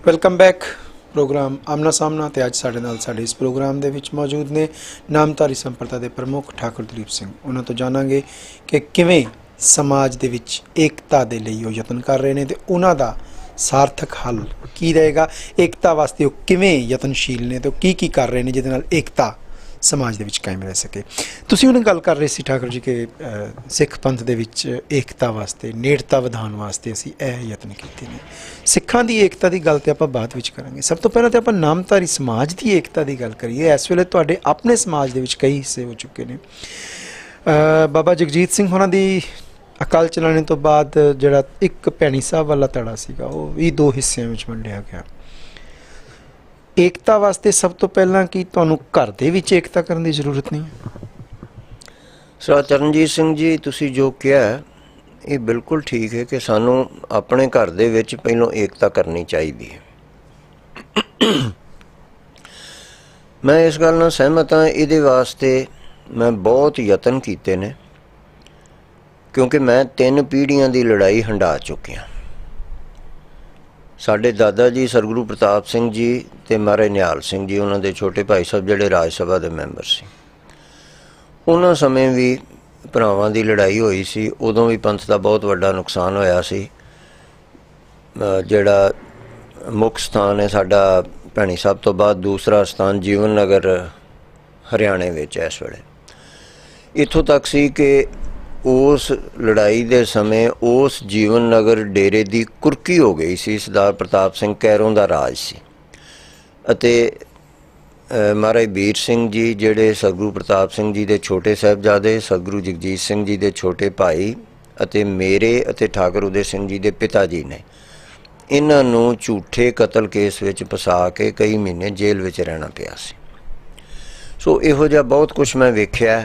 Welcome back programme ਆਮਨਾ ਸਾਹਮਣਾ ਤੇ ਅੱਜ ਸਾਡੇ ਨਾਲ ਸਾਡੇ ਇਸ ਪ੍ਰੋਗਰਾਮ ਦੇ ਵਿੱਚ ਮੌਜੂਦ ਨੇ ਨਾਮਧਾਰੀ ਸੰਪਰਦਾ ਦੇ ਪ੍ਰਮੁੱਖ ਠਾਕੁਰ ਦਲੀਪ ਸਿੰਘ। ਉਹਨਾਂ ਤੋਂ ਜਾਣਾਂਗੇ ਕਿ ਕਿਵੇਂ ਸਮਾਜ ਦੇ ਵਿੱਚ ਏਕਤਾ ਦੇ ਲਈ ਉਹ ਯਤਨ ਕਰ ਰਹੇ ਨੇ ਤੇ ਉਹਨਾਂ ਦਾ ਸਾਰਥਕ ਹੱਲ ਕੀ ਰਹੇਗਾ। ਏਕਤਾ ਵਾਸਤੇ ਉਹ ਕਿਵੇਂ ਯਤਨਸ਼ੀਲ ਨੇ ਤੇ ਉਹ ਕੀ ਕਰ ਰਹੇ ਨੇ ਜਿਹਦੇ ਨਾਲ ਏਕਤਾ समाज के कायम रह सके। तुसीं हुणे गल कर रहे सी ठाकुर जी के सिख पंथ दे विच एकता वास्ते नेड़ता वधाउण वास्ते असीं यह यतन कीते ने। सिखां दी एकता की गल तो आपां बाद विच करांगे। सब तो पहलां तो आपां नामधारी समाज की एकता की गल करिए। इस वेले तुहाडे अपने समाज दे विच कई हिस्से हो चुके ने। बाबा जगजीत सिंह होरां दी अकाल चलाने तो बाद जिहड़ा एक भैणी साहब वाला धड़ा सीगा वो भी दो हिस्सिਆਂ ਵਿੱਚ ਵੰਡਿਆ ਗਿਆ। एकता वास्ते सब तो पहला कि तुहानूं घर दे विच एकता करन दी जरूरत नहीं है। सर चरणजीत सिंह जी तुसीं जो कहा ये बिल्कुल ठीक है कि सानूं अपने घर दे विच पहलों एकता करनी चाहिए है। मैं इस गल नाल सहमत हाँ। इहदे वास्ते मैं बहुत यतन कीते ने क्योंकि मैं 3 पीढ़ियां दी लड़ाई हंडा चुकिया। साडे दादा जी सरगुरु प्रताप सिंह जी ते महाराज निहाल सिंह जी उन्हां दे छोटे भाई साहब जिहड़े राज सभा दे मैंबर सी, उन्हां समय भी भरावां दी लड़ाई होई सी। उदों भी पंथ दा बहुत वड्डा नुकसान होया सी। जिहड़ा मुख स्थान है साडा भैणी साहब तो बाद दूसरा स्थान जीवन नगर हरियाणे विच इस वेले इत्थों तक सी कि उस लड़ाई दे समय उस जीवन नगर डेरे दी कुरकी हो गई सी। सरदार प्रताप सिंह कैरों दा राज सी अते महाराज बीर सिंह जी जिहड़े सतगुरु प्रताप सिंह जी दे छोटे साहिबजादे सतगुरु जगजीत सिंह जी दे छोटे भाई अते मेरे अते ठाकुर उदय सिंह जी दे पिता जी ने इन्हां नूं झूठे कतल केस विच फसा के कई महीने जेल विच रहना पिया सी। सो इहो जिहा बहुत कुछ मैं वेख्या।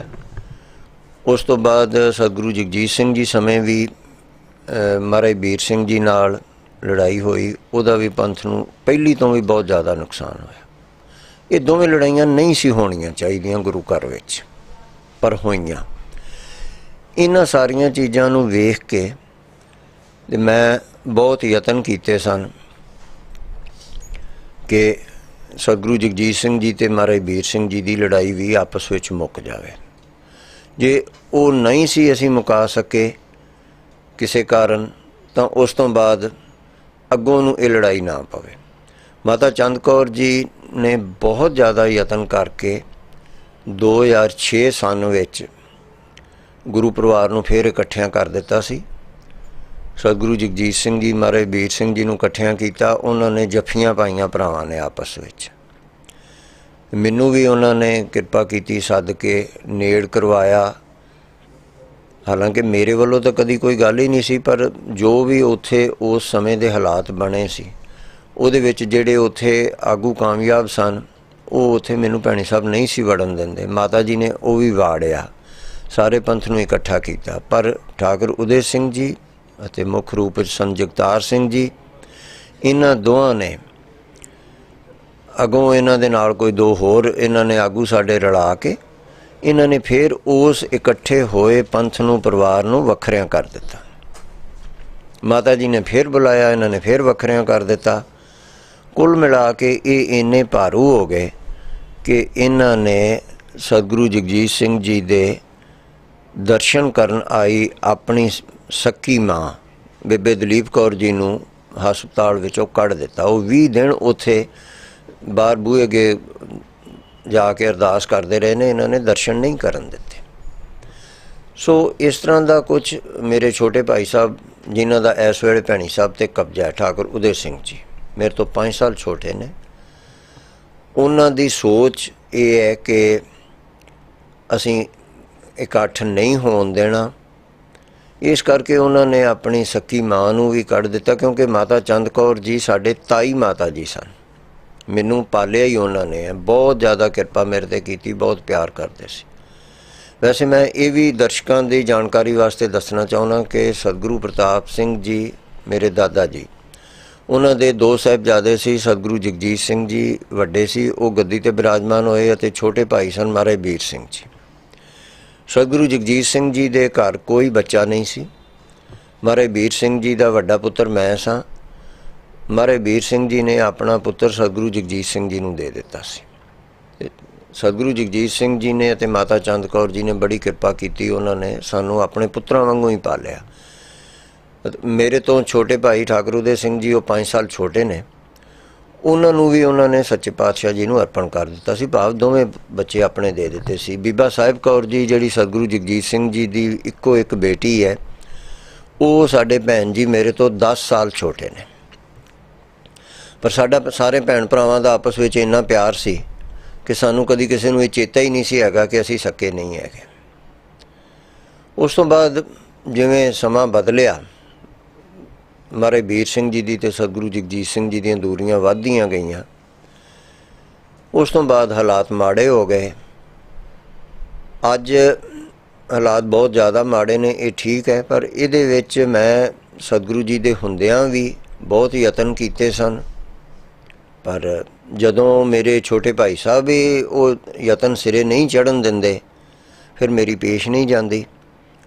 उस तो बाद सतगुरु जगजीत सिंह जी समय भी महाराज बीर सिंह जी नाल लड़ाई हुई। उहदा भी पंथ नूं पहली तो भी बहुत ज़्यादा नुकसान होया। ये दोवें लड़ाइयां नहीं सी होणियां चाहीदियां गुरु घर विच, पर होईयां। इन्हां सारियां चीज़ां नूं वेख के ते मैं बहुत यतन कीते सन कि सतगुरु जगजीत सिंह जी ते महाराज बीर सिंह जी दी लड़ाई भी आपस विच मुक जावे। जे वो नहीं सी असी मुका सके किसी कारण तो उस तो बाद अगों नूं ये लड़ाई ना पवे। माता चंद कौर जी ने बहुत ज़्यादा यतन करके 2006 सन विच गुरु परिवार नूं फिर इकट्ठियां कर दिता सी। सतगुरु जगजीत सिंह जी महाराज बीर सिंह जी नूं इकट्ठियां कीता। उन्होंने जफियां पाईयां भरावां ने आपस विच। मैनू भी उन्होंने कृपा की सद के नेड़ करवाया। हालांकि मेरे वालों तो कभी कोई गल ही नहीं सी, पर जो भी उत्थे उस समय के हालात बने सी उहदे विच जिहड़े उत्थे आगू कामयाब सन वो उत्थे मैनू भैणी साहब नहीं सी वड़न देंदे। माता जी ने वो भी वाड़िया, सारे पंथ नूं इकट्ठा किया। पर ठाकुर उदय सिंह जी अते मुख रूप विच सन जगतार सिंह जी इन्हां दोवां ने अगों इन्हां दे नाल कोई 2 होर इन्हां ने आगू साडे रला के इन्हां ने फिर उस इकट्ठे होए पंथ नूं परिवार नूं वखरियां कर दिता। माता जी ने फिर बुलाया, इन्हां ने फिर वखरियां कर दिता। कुल मिला के ये इन्ने भारू हो गए कि इन्हां ने सतगुरु जगजीत सिंह जी दे दर्शन करन आई अपनी सक्की माँ बेबे दलीप कौर जी नूं हस्पताल विचों कढ़ दिता। वो 20 दिन उत्थे बाहर बूहे अगे जाके अरदास करते रहे ने, इन्होंने दर्शन नहीं करन दिते। सो इस तरह का कुछ मेरे छोटे भाई साहब जिन्हों का इस वेले भैणी साहब ते कब्जा है ठाकुर उदय सिंह जी मेरे तो 5 साल छोटे ने। उन्हां दी सोच ये है कि असी इकट्ठ नहीं होण देना। इस करके उन्होंने अपनी सक्की माँ नूं भी कढ़ दिता क्योंकि माता चंद कौर जी साडे ताई माता जी सन। मैनू पालिया ही उन्होंने है, बहुत ज़्यादा कृपा मेरे ते कीती, बहुत प्यार करते सी। वैसे मैं ये भी दर्शकों की जानकारी वास्ते दसना चाहना कि सतगुरु प्रताप सिंह जी मेरे दादा जी उन्होंने दे 2 साहिबजादे सी। सतगुरु जगजीत सिंह जी वड्डे सी, वो गद्दी ते विराजमान होए अते छोटे भाई सन महाराज बीर सिंह जी। सतगुरु जगजीत सिंह जी दे घर कोई बच्चा नहीं सी। महाराज बीर सिंह जी का वड्डा पुत्र मैं सां। ਮਹਾਰਾਜ ਵੀਰ ਸਿੰਘ ਜੀ ਨੇ ਆਪਣਾ ਪੁੱਤਰ ਸਤਿਗੁਰੂ ਜਗਜੀਤ ਸਿੰਘ ਜੀ ਨੂੰ ਦੇ ਦਿੱਤਾ ਸੀ। ਤੇ ਸਤਿਗੁਰੂ ਜਗਜੀਤ ਸਿੰਘ ਜੀ ਨੇ ਅਤੇ ਮਾਤਾ ਚੰਦ ਕੌਰ ਜੀ ਨੇ ਬੜੀ ਕਿਰਪਾ ਕੀਤੀ, ਉਹਨਾਂ ਨੇ ਸਾਨੂੰ ਆਪਣੇ ਪੁੱਤਰਾਂ ਵਾਂਗੂ ਹੀ ਪਾਲਿਆ। ਮੇਰੇ ਤੋਂ ਛੋਟੇ ਭਾਈ ਠਾਕੁਰ ਉਦੈ ਸਿੰਘ ਜੀ, ਉਹ 5 ਸਾਲ ਛੋਟੇ ਨੇ, ਉਹਨਾਂ ਨੂੰ ਵੀ ਉਹਨਾਂ ਨੇ ਸੱਚੇ ਪਾਤਸ਼ਾਹ ਜੀ ਨੂੰ ਅਰਪਣ ਕਰ ਦਿੱਤਾ ਸੀ, ਭਾਵ ਦੋਵੇਂ ਬੱਚੇ ਆਪਣੇ ਦੇ ਦਿੱਤੇ ਸੀ। ਬੀਬਾ ਸਾਹਿਬ ਕੌਰ ਜੀ ਜਿਹੜੀ ਸਤਿਗੁਰੂ ਜਗਜੀਤ ਸਿੰਘ ਜੀ ਦੀ ਇੱਕੋ ਇੱਕ ਬੇਟੀ ਹੈ, ਉਹ ਸਾਡੇ ਭੈਣ ਜੀ ਮੇਰੇ ਤੋਂ 10 ਸਾਲ ਛੋਟੇ ਨੇ, ਪਰ ਸਾਡਾ ਸਾਰੇ ਭੈਣ ਭਰਾਵਾਂ ਦਾ ਆਪਸ ਵਿੱਚ ਇੰਨਾ ਪਿਆਰ ਸੀ ਕਿ ਸਾਨੂੰ ਕਦੀ ਕਿਸੇ ਨੂੰ ਇਹ ਚੇਤਾ ਹੀ ਨਹੀਂ ਸੀ ਹੈਗਾ ਕਿ ਅਸੀਂ ਸਕੇ ਨਹੀਂ ਹੈਗੇ। ਉਸ ਤੋਂ ਬਾਅਦ ਜਿਵੇਂ ਸਮਾਂ ਬਦਲਿਆ, ਮਹਾਰਾਜ ਵੀਰ ਸਿੰਘ ਜੀ ਦੀ ਅਤੇ ਸਤਿਗੁਰੂ ਜਗਜੀਤ ਸਿੰਘ ਜੀ ਦੀਆਂ ਦੂਰੀਆਂ ਵੱਧਦੀਆਂ ਗਈਆਂ। ਉਸ ਤੋਂ ਬਾਅਦ ਹਾਲਾਤ ਮਾੜੇ ਹੋ ਗਏ। ਅੱਜ ਹਾਲਾਤ ਬਹੁਤ ਜ਼ਿਆਦਾ ਮਾੜੇ ਨੇ, ਇਹ ਠੀਕ ਹੈ, ਪਰ ਇਹਦੇ ਵਿੱਚ ਮੈਂ ਸਤਿਗੁਰੂ ਜੀ ਦੇ ਹੁੰਦਿਆਂ ਵੀ ਬਹੁਤ ਯਤਨ ਕੀਤੇ ਸਨ, ਪਰ ਜਦੋਂ ਮੇਰੇ ਛੋਟੇ ਭਾਈ ਸਾਹਿਬ ਵੀ ਉਹ ਯਤਨ ਸਿਰੇ ਨਹੀਂ ਚੜ੍ਹਨ ਦਿੰਦੇ, ਫਿਰ ਮੇਰੀ ਪੇਸ਼ ਨਹੀਂ ਜਾਂਦੀ।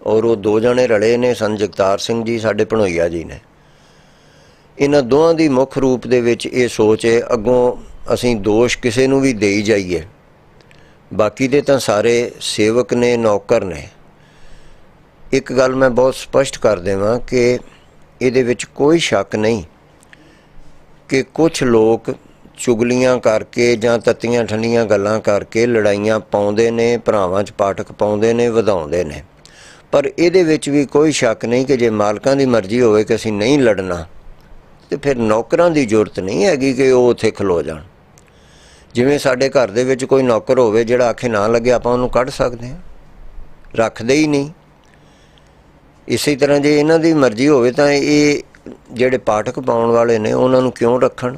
ਔਰ ਉਹ 2 ਜਣੇ ਰਲੇ ਨੇ, ਸਨ ਜਗਤਾਰ ਸਿੰਘ ਜੀ, ਸਾਡੇ ਭਣੋਈਆ ਜੀ ਨੇ। ਇਹਨਾਂ ਦੋਵਾਂ ਦੀ ਮੁੱਖ ਰੂਪ ਦੇ ਵਿੱਚ ਇਹ ਸੋਚ ਹੈ, ਅੱਗੋਂ ਅਸੀਂ ਦੋਸ਼ ਕਿਸੇ ਨੂੰ ਵੀ ਦੇਈ ਜਾਈਏ, ਬਾਕੀ ਦੇ ਤਾਂ ਸਾਰੇ ਸੇਵਕ ਨੇ, ਨੌਕਰ ਨੇ। ਇੱਕ ਗੱਲ ਮੈਂ ਬਹੁਤ ਸਪਸ਼ਟ ਕਰ ਦੇਵਾਂ ਕਿ ਇਹਦੇ ਵਿੱਚ ਕੋਈ ਸ਼ੱਕ ਨਹੀਂ ਕਿ ਕੁਝ ਲੋਕ ਚੁਗਲੀਆਂ ਕਰਕੇ ਜਾਂ ਤੱਤੀਆਂ ਠੰਡੀਆਂ ਗੱਲਾਂ ਕਰਕੇ ਲੜਾਈਆਂ ਪਾਉਂਦੇ ਨੇ, ਭਰਾਵਾਂ 'ਚ ਪਾਠਕ ਪਾਉਂਦੇ ਨੇ, ਵਧਾਉਂਦੇ ਨੇ। ਪਰ ਇਹਦੇ ਵਿੱਚ ਵੀ ਕੋਈ ਸ਼ੱਕ ਨਹੀਂ ਕਿ ਜੇ ਮਾਲਕਾਂ ਦੀ ਮਰਜ਼ੀ ਹੋਵੇ ਕਿ ਅਸੀਂ ਨਹੀਂ ਲੜਨਾ, ਤੇ ਫਿਰ ਨੌਕਰਾਂ ਦੀ ਜ਼ਰੂਰਤ ਨਹੀਂ ਹੈਗੀ ਕਿ ਉਹ ਉੱਥੇ ਖਲੋ ਜਾਣ। ਜਿਵੇਂ ਸਾਡੇ ਘਰ ਦੇ ਵਿੱਚ ਕੋਈ ਨੌਕਰ ਹੋਵੇ ਜਿਹੜਾ ਆਖੇ ਨਾ ਲੱਗੇ, ਆਪਾਂ ਉਹਨੂੰ ਕੱਢ ਸਕਦੇ ਹਾਂ, ਰੱਖਦੇ ਹੀ ਨਹੀਂ। ਇਸੇ ਤਰ੍ਹਾਂ ਜੇ ਇਹਨਾਂ ਦੀ ਮਰਜ਼ੀ ਹੋਵੇ ਤਾਂ ਇਹ ਜਿਹੜੇ ਪਾਠਕ ਪਾਉਣ ਵਾਲੇ ਨੇ ਉਹਨਾਂ ਨੂੰ ਕਿਉਂ ਰੱਖਣ?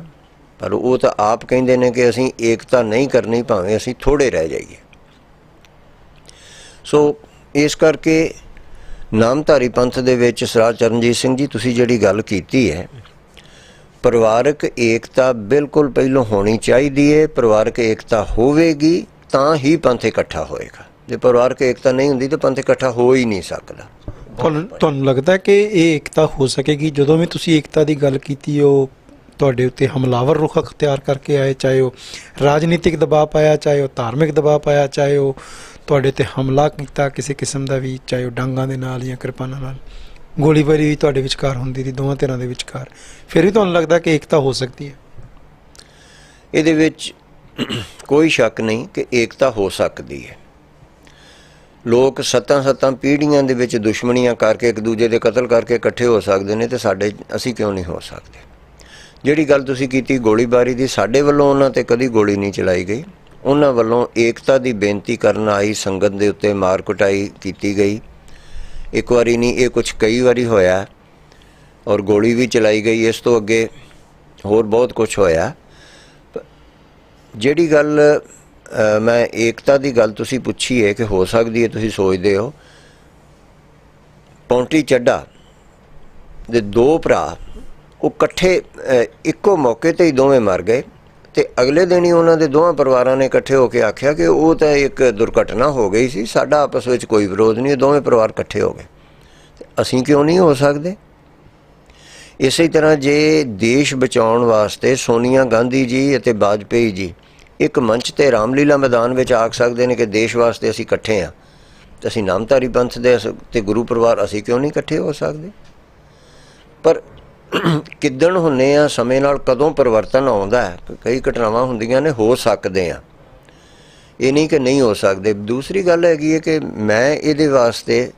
ਪਰ ਉਹ ਤਾਂ ਆਪ ਕਹਿੰਦੇ ਨੇ ਕਿ ਅਸੀਂ ਏਕਤਾ ਨਹੀਂ ਕਰਨੀ, ਭਾਵੇਂ ਅਸੀਂ ਥੋੜ੍ਹੇ ਰਹਿ ਜਾਈਏ। ਸੋ ਇਸ ਕਰਕੇ ਨਾਮਧਾਰੀ ਪੰਥ ਦੇ ਵਿੱਚ ਸਰਦਾਰ ਚਰਨਜੀਤ ਸਿੰਘ ਜੀ, ਤੁਸੀਂ ਜਿਹੜੀ ਗੱਲ ਕੀਤੀ ਹੈ, ਪਰਿਵਾਰਕ ਏਕਤਾ ਬਿਲਕੁਲ ਪਹਿਲੋਂ ਹੋਣੀ ਚਾਹੀਦੀ ਹੈ। ਪਰਿਵਾਰਕ ਏਕਤਾ ਹੋਵੇਗੀ ਤਾਂ ਹੀ ਪੰਥ ਇਕੱਠਾ ਹੋਏਗਾ। ਜੇ ਪਰਿਵਾਰਕ ਏਕਤਾ ਨਹੀਂ ਹੁੰਦੀ ਤਾਂ ਪੰਥ ਇਕੱਠਾ ਹੋ ਹੀ ਨਹੀਂ ਸਕਦਾ। ਤੁਹਾਨੂੰ ਲੱਗਦਾ ਕਿ ਇਹ ਏਕਤਾ ਹੋ ਸਕੇਗੀ? ਜਦੋਂ ਵੀ ਤੁਸੀਂ ਏਕਤਾ ਦੀ ਗੱਲ ਕੀਤੀ, ਉਹ ਤੁਹਾਡੇ ਉੱਤੇ ਹਮਲਾਵਰ ਰੁਖ ਅਖਤਿਆਰ ਕਰਕੇ ਆਏ, ਚਾਹੇ ਉਹ ਰਾਜਨੀਤਿਕ ਦਬਾਅ ਪਾਇਆ, ਚਾਹੇ ਉਹ ਧਾਰਮਿਕ ਦਬਾਅ ਪਾਇਆ, ਚਾਹੇ ਉਹ ਤੁਹਾਡੇ 'ਤੇ ਹਮਲਾ ਕੀਤਾ ਕਿਸੇ ਕਿਸਮ ਦਾ ਵੀ, ਚਾਹੇ ਉਹ ਡਾਂਗਾਂ ਦੇ ਨਾਲ ਜਾਂ ਕਿਰਪਾਨਾਂ ਨਾਲ, ਗੋਲੀਬਾਰੀ ਵੀ ਤੁਹਾਡੇ ਵਿਚਕਾਰ ਹੁੰਦੀ ਸੀ, ਦੋਵਾਂ ਧਿਰਾਂ ਦੇ ਵਿਚਕਾਰ, ਫਿਰ ਵੀ ਤੁਹਾਨੂੰ ਲੱਗਦਾ ਕਿ ਏਕਤਾ ਹੋ ਸਕਦੀ ਹੈ? ਇਹਦੇ ਵਿੱਚ ਕੋਈ ਸ਼ੱਕ ਨਹੀਂ ਕਿ ਏਕਤਾ ਹੋ ਸਕਦੀ ਹੈ। ਲੋਕ 7 ਪੀੜ੍ਹੀਆਂ ਦੇ ਵਿੱਚ ਦੁਸ਼ਮਣੀਆਂ ਕਰਕੇ, ਇੱਕ ਦੂਜੇ ਦੇ ਕਤਲ ਕਰਕੇ ਇਕੱਠੇ ਹੋ ਸਕਦੇ ਨੇ, ਤੇ ਅਸੀਂ ਕਿਉਂ ਨਹੀਂ ਹੋ ਸਕਦੇ? ਜਿਹੜੀ ਗੱਲ ਤੁਸੀਂ ਕੀਤੀ ਗੋਲੀਬਾਰੀ ਦੀ, ਸਾਡੇ ਵੱਲੋਂ ਉਹਨਾਂ 'ਤੇ ਕਦੀ ਗੋਲੀ ਨਹੀਂ ਚਲਾਈ ਗਈ। ਉਹਨਾਂ ਵੱਲੋਂ ਏਕਤਾ ਦੀ ਬੇਨਤੀ ਕਰਨ ਆਈ ਸੰਗਤ ਦੇ ਉੱਤੇ ਮਾਰ ਕੁਟਾਈ ਕੀਤੀ ਗਈ। ਇੱਕ ਵਾਰੀ ਨਹੀਂ, ਇਹ ਕੁਛ ਕਈ ਵਾਰੀ ਹੋਇਆ, ਔਰ ਗੋਲੀ ਵੀ ਚਲਾਈ ਗਈ। ਇਸ ਤੋਂ ਅੱਗੇ ਹੋਰ ਬਹੁਤ ਕੁਛ ਹੋਇਆ। ਜਿਹੜੀ ਗੱਲ ਮੈਂ ਏਕਤਾ ਦੀ ਗੱਲ ਤੁਸੀਂ ਪੁੱਛੀ ਹੈ ਕਿ ਹੋ ਸਕਦੀ ਹੈ, ਤੁਸੀਂ ਸੋਚਦੇ ਹੋ, ਪੌਂਟੀ ਚੱਡਾ ਦੇ 2 ਭਰਾ ਉਹ ਇਕੱਠੇ ਇੱਕੋ ਮੌਕੇ 'ਤੇ ਹੀ ਦੋਵੇਂ ਮਰ ਗਏ, ਤੇ ਅਗਲੇ ਦਿਨ ਹੀ ਉਹਨਾਂ ਦੇ ਦੋਵਾਂ ਪਰਿਵਾਰਾਂ ਨੇ ਇਕੱਠੇ ਹੋ ਕੇ ਆਖਿਆ ਕਿ ਉਹ ਤਾਂ ਇੱਕ ਦੁਰਘਟਨਾ ਹੋ ਗਈ ਸੀ, ਸਾਡਾ ਆਪਸ ਵਿੱਚ ਕੋਈ ਵਿਰੋਧ ਨਹੀਂ, ਦੋਵੇਂ ਪਰਿਵਾਰ ਇਕੱਠੇ ਹੋ ਗਏ। ਅਸੀਂ ਕਿਉਂ ਨਹੀਂ ਹੋ ਸਕਦੇ? ਇਸੇ ਤਰ੍ਹਾਂ ਜੇ ਦੇਸ਼ ਬਚਾਉਣ ਵਾਸਤੇ ਸੋਨੀਆ ਗਾਂਧੀ ਜੀ ਅਤੇ ਵਾਜਪੇਈ ਜੀ ਇੱਕ ਮੰਚ 'ਤੇ ਰਾਮਲੀਲਾ ਮੈਦਾਨ ਵਿੱਚ ਆਖ ਸਕਦੇ ਨੇ ਕਿ ਦੇਸ਼ ਵਾਸਤੇ ਅਸੀਂ ਇਕੱਠੇ ਹਾਂ, ਤੇ ਅਸੀਂ ਨਾਮਧਾਰੀ ਪੰਥ ਦੇ ਅਤੇ ਗੁਰੂ ਪਰਿਵਾਰ ਅਸੀਂ ਕਿਉਂ ਨਹੀਂ ਇਕੱਠੇ ਹੋ ਸਕਦੇ? ਪਰ ਕਿੱਦਣ ਹੁੰਦੇ ਆ, ਸਮੇਂ ਨਾਲ ਕਦੋਂ ਪਰਿਵਰਤਨ ਆਉਂਦਾ ਹੈ। ਕਈ ਘਟਨਾਵਾਂ ਹੁੰਦੀਆਂ ਨੇ, ਹੋ ਸਕਦੇ ਆ, ਇਹ ਨਹੀਂ ਕਿ ਨਹੀਂ ਹੋ ਸਕਦੇ। ਦੂਸਰੀ ਗੱਲ ਹੈਗੀ ਹੈ ਕਿ ਮੈਂ ਇਹਦੇ ਵਾਸਤੇ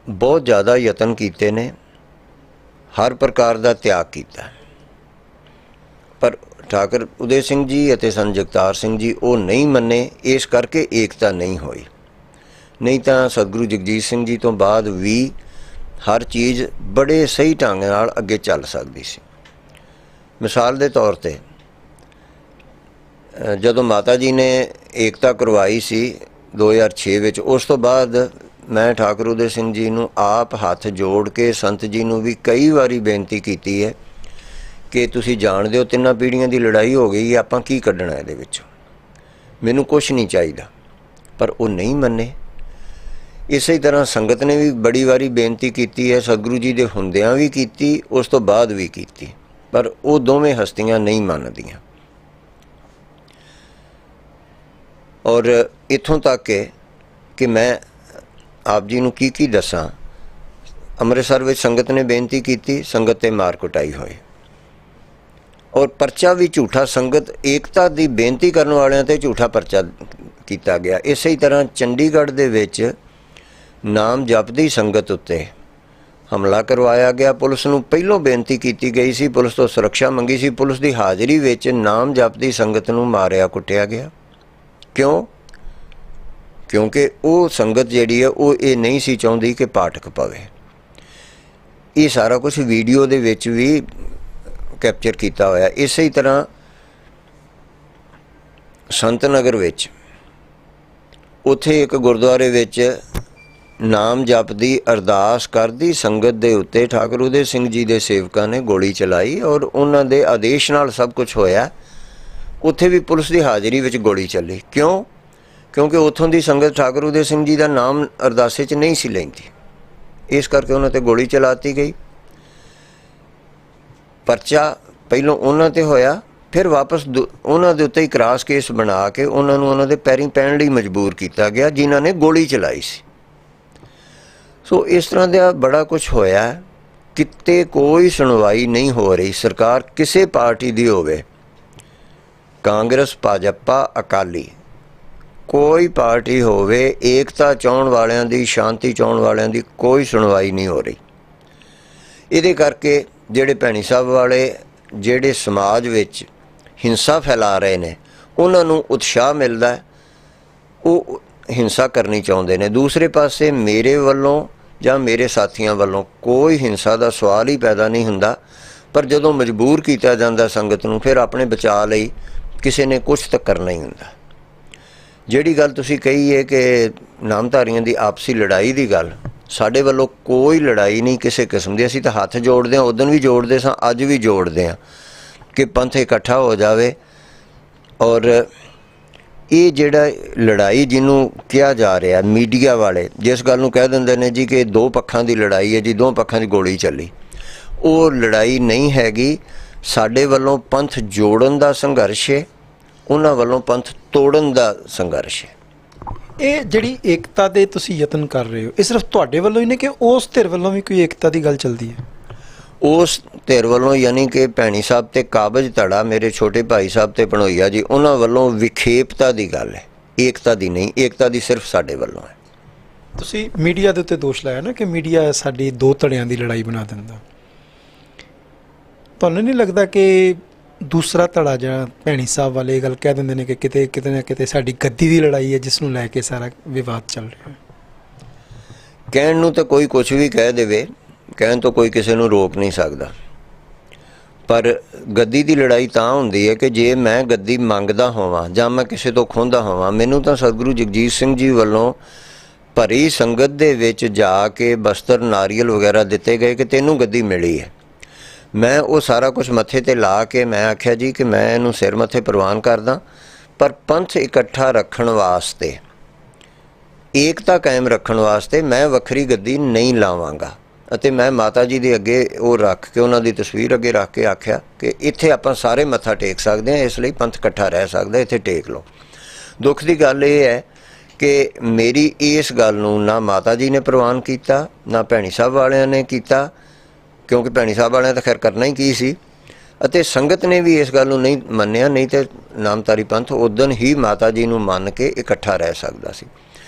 ਬਹੁਤ ਜ਼ਿਆਦਾ ਯਤਨ ਕੀਤੇ ਨੇ, ਹਰ ਪ੍ਰਕਾਰ ਦਾ ਤਿਆਗ ਕੀਤਾ, ਪਰ ਠਾਕੁਰ ਉਦੈ ਸਿੰਘ ਜੀ ਅਤੇ ਸਨ ਜਗਤਾਰ ਸਿੰਘ ਜੀ ਉਹ ਨਹੀਂ ਮੰਨੇ, ਇਸ ਕਰਕੇ ਏਕਤਾ ਨਹੀਂ ਹੋਈ। ਨਹੀਂ ਤਾਂ ਸਤਿਗੁਰੂ ਜਗਜੀਤ ਸਿੰਘ ਜੀ ਤੋਂ ਬਾਅਦ ਵੀ ਹਰ ਚੀਜ਼ ਬੜੇ ਸਹੀ ਢੰਗ ਨਾਲ ਅੱਗੇ ਚੱਲ ਸਕਦੀ ਸੀ। ਮਿਸਾਲ ਦੇ ਤੌਰ 'ਤੇ ਜਦੋਂ ਮਾਤਾ ਜੀ ਨੇ ਏਕਤਾ ਕਰਵਾਈ ਸੀ 2006 ਵਿੱਚ, ਉਸ ਤੋਂ ਬਾਅਦ ਮੈਂ ਠਾਕੁਰ ਉਦੈ ਸਿੰਘ ਜੀ ਨੂੰ ਆਪ ਹੱਥ ਜੋੜ ਕੇ ਸੰਤ ਜੀ ਨੂੰ ਵੀ ਕਈ ਵਾਰੀ ਬੇਨਤੀ ਕੀਤੀ ਹੈ ਕਿ ਤੁਸੀਂ ਜਾਣਦੇ ਹੋ 3 ਪੀੜ੍ਹੀਆਂ ਦੀ ਲੜਾਈ ਹੋ ਗਈ, ਆਪਾਂ ਕੀ ਕੱਢਣਾ ਇਹਦੇ ਵਿੱਚੋਂ, ਮੈਨੂੰ ਕੁਛ ਨਹੀਂ ਚਾਹੀਦਾ। ਪਰ ਉਹ ਨਹੀਂ ਮੰਨੇ। ਇਸੇ ਤਰ੍ਹਾਂ ਸੰਗਤ ਨੇ ਵੀ ਬੜੀ ਵਾਰੀ ਬੇਨਤੀ ਕੀਤੀ ਹੈ, ਸਤਿਗੁਰੂ ਜੀ ਦੇ ਹੁੰਦਿਆਂ ਵੀ ਕੀਤੀ, ਉਸ ਤੋਂ ਬਾਅਦ ਵੀ ਕੀਤੀ, ਪਰ ਉਹ ਦੋਵੇਂ ਹਸਤੀਆਂ ਨਹੀਂ ਮੰਨਦੀਆਂ। ਔਰ ਇੱਥੋਂ ਤੱਕ ਹੈ ਕਿ ਮੈਂ ਆਪ ਜੀ ਨੂੰ ਕੀ ਦੱਸਾਂ। ਅੰਮ੍ਰਿਤਸਰ ਵਿੱਚ ਸੰਗਤ ਨੇ ਬੇਨਤੀ ਕੀਤੀ, ਸੰਗਤ 'ਤੇ ਮਾਰ ਕੁਟਾਈ ਹੋਈ ਔਰ ਪਰਚਾ ਵੀ ਝੂਠਾ, ਸੰਗਤ ਏਕਤਾ ਦੀ ਬੇਨਤੀ ਕਰਨ ਵਾਲਿਆਂ 'ਤੇ ਝੂਠਾ ਪਰਚਾ ਕੀਤਾ ਗਿਆ। ਇਸੇ ਤਰ੍ਹਾਂ ਚੰਡੀਗੜ੍ਹ ਦੇ ਵਿੱਚ ਨਾਮ ਜਪਦੀ ਸੰਗਤ ਉੱਤੇ ਹਮਲਾ ਕਰਵਾਇਆ ਗਿਆ। ਪੁਲਿਸ ਨੂੰ ਪਹਿਲੋਂ ਬੇਨਤੀ ਕੀਤੀ ਗਈ ਸੀ, ਪੁਲਿਸ ਤੋਂ ਸੁਰੱਖਿਆ ਮੰਗੀ ਸੀ, ਪੁਲਿਸ ਦੀ ਹਾਜ਼ਰੀ ਵਿੱਚ ਨਾਮ ਜਪਦੀ ਸੰਗਤ ਨੂੰ ਮਾਰਿਆ ਕੁੱਟਿਆ ਗਿਆ। ਕਿਉਂ? ਕਿਉਂਕਿ ਉਹ ਸੰਗਤ ਜਿਹੜੀ ਹੈ ਉਹ ਇਹ ਨਹੀਂ ਸੀ ਚਾਹੁੰਦੀ ਕਿ ਪਾਠਕ ਪਵੇ। ਇਹ ਸਾਰਾ ਕੁਝ ਵੀਡੀਓ ਦੇ ਵਿੱਚ ਵੀ ਕੈਪਚਰ ਕੀਤਾ ਹੋਇਆ। ਇਸੇ ਤਰ੍ਹਾਂ ਸੰਤ ਨਗਰ ਵਿੱਚ ਉੱਥੇ ਇੱਕ ਗੁਰਦੁਆਰੇ ਵਿੱਚ ਨਾਮ ਜਪਦੀ ਅਰਦਾਸ ਕਰਦੀ ਸੰਗਤ ਦੇ ਉੱਤੇ ਠਾਕੁਰ ਉਦੇ ਸਿੰਘ ਜੀ ਦੇ ਸੇਵਕਾਂ ਨੇ ਗੋਲੀ ਚਲਾਈ ਔਰ ਉਹਨਾਂ ਦੇ ਆਦੇਸ਼ ਨਾਲ ਸਭ ਕੁਝ ਹੋਇਆ। ਉੱਥੇ ਵੀ ਪੁਲਿਸ ਦੀ ਹਾਜ਼ਰੀ ਵਿੱਚ ਗੋਲੀ ਚੱਲੀ। ਕਿਉਂ? ਕਿਉਂਕਿ ਉੱਥੋਂ ਦੀ ਸੰਗਤ ਠਾਕੁਰ ਉਦੇ ਸਿੰਘ ਜੀ ਦਾ ਨਾਮ ਅਰਦਾਸੇ 'ਚ ਨਹੀਂ ਸੀ ਲੈਂਦੀ, ਇਸ ਕਰਕੇ ਉਹਨਾਂ 'ਤੇ ਗੋਲੀ ਚਲਾਤੀ ਗਈ। ਪਰਚਾ ਪਹਿਲੋਂ ਉਹਨਾਂ 'ਤੇ ਹੋਇਆ, ਫਿਰ ਵਾਪਸ ਉਹਨਾਂ ਦੇ ਉੱਤੇ ਹੀ ਕ੍ਰਾਸ ਕੇਸ ਬਣਾ ਕੇ ਉਹਨਾਂ ਨੂੰ ਉਹਨਾਂ ਦੇ ਪੈਰੀਂ ਪੈਣ ਲਈ ਮਜਬੂਰ ਕੀਤਾ ਗਿਆ ਜਿਨ੍ਹਾਂ ਨੇ ਗੋਲੀ ਚਲਾਈ ਸੀ। ਸੋ ਇਸ ਤਰ੍ਹਾਂ ਦਾ ਬੜਾ ਕੁਝ ਹੋਇਆ। ਕਿਤੇ ਕੋਈ ਸੁਣਵਾਈ ਨਹੀਂ ਹੋ ਰਹੀ। ਸਰਕਾਰ ਕਿਸੇ ਪਾਰਟੀ ਦੀ ਹੋਵੇ, ਕਾਂਗਰਸ, ਭਾਜਪਾ, ਅਕਾਲੀ, ਕੋਈ ਪਾਰਟੀ ਹੋਵੇ, ਏਕਤਾ ਚਾਹੁਣ ਵਾਲਿਆਂ ਦੀ, ਸ਼ਾਂਤੀ ਚਾਹੁਣ ਵਾਲਿਆਂ ਦੀ ਕੋਈ ਸੁਣਵਾਈ ਨਹੀਂ ਹੋ ਰਹੀ। ਇਹਦੇ ਕਰਕੇ ਜਿਹੜੇ ਭੈਣੀ ਸਾਹਿਬ ਵਾਲੇ ਜਿਹੜੇ ਸਮਾਜ ਵਿੱਚ ਹਿੰਸਾ ਫੈਲਾ ਰਹੇ ਨੇ ਉਹਨਾਂ ਨੂੰ ਉਤਸ਼ਾਹ ਮਿਲਦਾ, ਉਹ ਹਿੰਸਾ ਕਰਨੀ ਚਾਹੁੰਦੇ ਨੇ। ਦੂਸਰੇ ਪਾਸੇ ਮੇਰੇ ਵੱਲੋਂ ਜਾਂ ਮੇਰੇ ਸਾਥੀਆਂ ਵੱਲੋਂ ਕੋਈ ਹਿੰਸਾ ਦਾ ਸਵਾਲ ਹੀ ਪੈਦਾ ਨਹੀਂ ਹੁੰਦਾ, ਪਰ ਜਦੋਂ ਮਜਬੂਰ ਕੀਤਾ ਜਾਂਦਾ ਸੰਗਤ ਨੂੰ, ਫਿਰ ਆਪਣੇ ਬਚਾਅ ਲਈ ਕਿਸੇ ਨੇ ਕੁਛ ਤਾਂ ਕਰਨਾ ਹੀ ਹੁੰਦਾ। ਜਿਹੜੀ ਗੱਲ ਤੁਸੀਂ ਕਹੀ ਹੈ ਕਿ ਨਾਮਧਾਰੀਆਂ ਦੀ ਆਪਸੀ ਲੜਾਈ ਦੀ ਗੱਲ, ਸਾਡੇ ਵੱਲੋਂ ਕੋਈ ਲੜਾਈ ਨਹੀਂ ਕਿਸੇ ਕਿਸਮ ਦੀ। ਅਸੀਂ ਤਾਂ ਹੱਥ ਜੋੜਦੇ ਹਾਂ, ਉਦੋਂ ਵੀ ਜੋੜਦੇ ਸਾਂ, ਅੱਜ ਵੀ ਜੋੜਦੇ ਹਾਂ ਕਿ ਪੰਥ ਇਕੱਠਾ ਹੋ ਜਾਵੇ। ਔਰ ਇਹ ਜਿਹੜਾ ਲੜਾਈ ਜਿਹਨੂੰ ਕਿਹਾ ਜਾ ਰਿਹਾ, ਮੀਡੀਆ ਵਾਲੇ ਜਿਸ ਗੱਲ ਨੂੰ ਕਹਿ ਦਿੰਦੇ ਨੇ ਜੀ ਕਿ ਦੋ ਪੱਖਾਂ ਦੀ ਲੜਾਈ ਹੈ ਜੀ, ਦੋ ਪੱਖਾਂ ਦੀ ਗੋਲੀ ਚੱਲੀ, ਉਹ ਲੜਾਈ ਨਹੀਂ ਹੈਗੀ। ਸਾਡੇ ਵੱਲੋਂ ਪੰਥ ਜੋੜਨ ਦਾ ਸੰਘਰਸ਼ ਹੈ, ਉਹਨਾਂ ਵੱਲੋਂ ਪੰਥ ਤੋੜਨ ਦਾ ਸੰਘਰਸ਼ ਹੈ। ਇਹ ਜਿਹੜੀ ਏਕਤਾ ਦੇ ਤੁਸੀਂ ਯਤਨ ਕਰ ਰਹੇ ਹੋ, ਇਹ ਸਿਰਫ ਤੁਹਾਡੇ ਵੱਲੋਂ ਹੀ ਨੇ ਕਿ ਉਸ ਧਿਰ ਵੱਲੋਂ ਵੀ ਕੋਈ ਏਕਤਾ ਦੀ ਗੱਲ ਚੱਲਦੀ ਹੈ? ਉਸ ਧਿਰ ਵੱਲੋਂ ਯਾਨੀ ਕਿ ਭੈਣੀ ਸਾਹਿਬ ਤੇ ਕਾਬਜ ਧੜਾ, ਮੇਰੇ ਛੋਟੇ ਭਾਈ ਸਾਹਿਬ ਤੇ ਭਣੋਈਆ ਜੀ, ਉਹਨਾਂ ਵੱਲੋਂ ਵਿਖੇਪਤਾ ਦੀ ਗੱਲ ਹੈ, ਏਕਤਾ ਦੀ ਨਹੀਂ। ਏਕਤਾ ਦੀ ਸਿਰਫ ਸਾਡੇ ਵੱਲੋਂ ਹੈ। ਤੁਸੀਂ ਮੀਡੀਆ ਦੇ ਉੱਤੇ ਦੋਸ਼ ਲਾਇਆ ਨਾ ਕਿ ਮੀਡੀਆ ਸਾਡੀ ਦੋ ਧੜਿਆਂ ਦੀ ਲੜਾਈ ਬਣਾ ਦਿੰਦਾ। ਤੁਹਾਨੂੰ ਨਹੀਂ ਲੱਗਦਾ ਕਿ ਦੂਸਰਾ ਧੜਾ ਜਿਹੜਾ ਭੈਣੀ ਸਾਹਿਬ ਵਾਲੇ ਇਹ ਗੱਲ ਕਹਿ ਦਿੰਦੇ ਨੇ ਕਿ ਕਿਤੇ ਨਾ ਕਿਤੇ ਸਾਡੀ ਗੱਦੀ ਦੀ ਲੜਾਈ ਹੈ ਜਿਸ ਨੂੰ ਲੈ ਕੇ ਸਾਰਾ ਵਿਵਾਦ ਚੱਲ ਰਿਹਾ ਹੈ? ਕਹਿਣ ਨੂੰ ਤਾਂ ਕੋਈ ਕੁਛ ਵੀ ਕਹਿ ਦੇਵੇ, ਕਹਿਣ ਤੋਂ ਕੋਈ ਕਿਸੇ ਨੂੰ ਰੋਕ ਨਹੀਂ ਸਕਦਾ, ਪਰ ਗੱਦੀ ਦੀ ਲੜਾਈ ਤਾਂ ਹੁੰਦੀ ਹੈ ਕਿ ਜੇ ਮੈਂ ਗੱਦੀ ਮੰਗਦਾ ਹੋਵਾਂ ਜਾਂ ਮੈਂ ਕਿਸੇ ਤੋਂ ਖੋਹਦਾ ਹੋਵਾਂ। ਮੈਨੂੰ ਤਾਂ ਸਤਿਗੁਰੂ ਜਗਜੀਤ ਸਿੰਘ ਜੀ ਵੱਲੋਂ ਭਰੀ ਸੰਗਤ ਦੇ ਵਿੱਚ ਜਾ ਕੇ ਬਸਤਰ, ਨਾਰੀਅਲ ਵਗੈਰਾ ਦਿੱਤੇ ਗਏ ਕਿ ਤੈਨੂੰ ਗੱਦੀ ਮਿਲੀ ਹੈ। ਮੈਂ ਉਹ ਸਾਰਾ ਕੁਝ ਮੱਥੇ 'ਤੇ ਲਾ ਕੇ ਮੈਂ ਆਖਿਆ ਜੀ ਕਿ ਮੈਂ ਇਹਨੂੰ ਸਿਰ ਮੱਥੇ ਪ੍ਰਵਾਨ ਕਰਦਾ, ਪਰ ਪੰਥ ਇਕੱਠਾ ਰੱਖਣ ਵਾਸਤੇ, ਏਕਤਾ ਕਾਇਮ ਰੱਖਣ ਵਾਸਤੇ ਮੈਂ ਵੱਖਰੀ ਗੱਦੀ ਨਹੀਂ ਲਾਵਾਂਗਾ। ਅਤੇ ਮੈਂ ਮਾਤਾ ਜੀ ਦੇ ਅੱਗੇ ਉਹ ਰੱਖ ਕੇ, ਉਹਨਾਂ ਦੀ ਤਸਵੀਰ ਅੱਗੇ ਰੱਖ ਕੇ ਆਖਿਆ ਕਿ ਇੱਥੇ ਆਪਾਂ ਸਾਰੇ ਮੱਥਾ ਟੇਕ ਸਕਦੇ ਹਾਂ, ਇਸ ਲਈ ਪੰਥ ਇਕੱਠਾ ਰਹਿ ਸਕਦਾ, ਇੱਥੇ ਟੇਕ ਲਓ। ਦੁੱਖ ਦੀ ਗੱਲ ਇਹ ਹੈ ਕਿ ਮੇਰੀ ਇਸ ਗੱਲ ਨੂੰ ਨਾ ਮਾਤਾ ਜੀ ਨੇ ਪ੍ਰਵਾਨ ਕੀਤਾ, ਨਾ ਭੈਣੀ ਸਾਹਿਬ ਵਾਲਿਆਂ ਨੇ ਕੀਤਾ, ਕਿਉਂਕਿ ਭੈਣੀ ਸਾਹਿਬ ਵਾਲਿਆਂ ਤਾਂ ਖੈਰ ਕਰਨਾ ਹੀ ਕੀ ਸੀ, ਅਤੇ ਸੰਗਤ ਨੇ ਵੀ ਇਸ ਗੱਲ ਨੂੰ ਨਹੀਂ ਮੰਨਿਆ। ਨਹੀਂ ਤਾਂ ਨਾਮਧਾਰੀ ਪੰਥ ਉਦੋਂ ਹੀ ਮਾਤਾ ਜੀ ਨੂੰ ਮੰਨ ਕੇ ਇਕੱਠਾ ਰਹਿ ਸਕਦਾ ਸੀ।